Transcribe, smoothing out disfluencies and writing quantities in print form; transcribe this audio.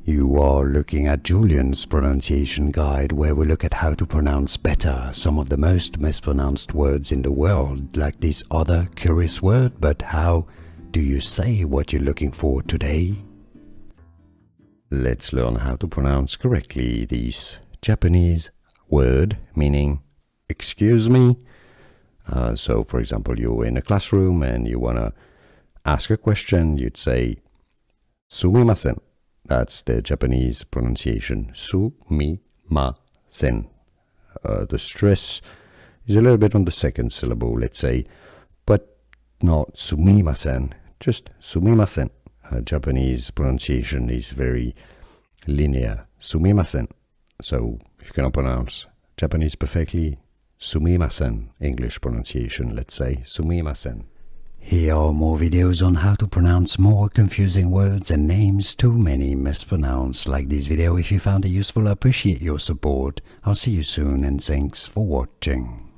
You are looking at Julian's pronunciation guide, where we look at how to pronounce better some of the most mispronounced words in the world, like this other curious word. But how do you say what you're looking for today? Let's learn how to pronounce correctly this Japanese word meaning excuse me. So for example, you're in a classroom and you want to ask a question, you'd say Sumimasen. That's the Japanese pronunciation, Sumimasen. The stress is a little bit on the second syllable, let's say, but not Sumimasen, just Sumimasen. Japanese pronunciation is very linear, Sumimasen. So if you cannot pronounce Japanese perfectly, Sumimasen. English pronunciation, let's say, Sumimasen. Here are more videos on how to pronounce more confusing words and names too many mispronounced. Like this video if you found it useful. I appreciate your support. I'll see you soon and thanks for watching.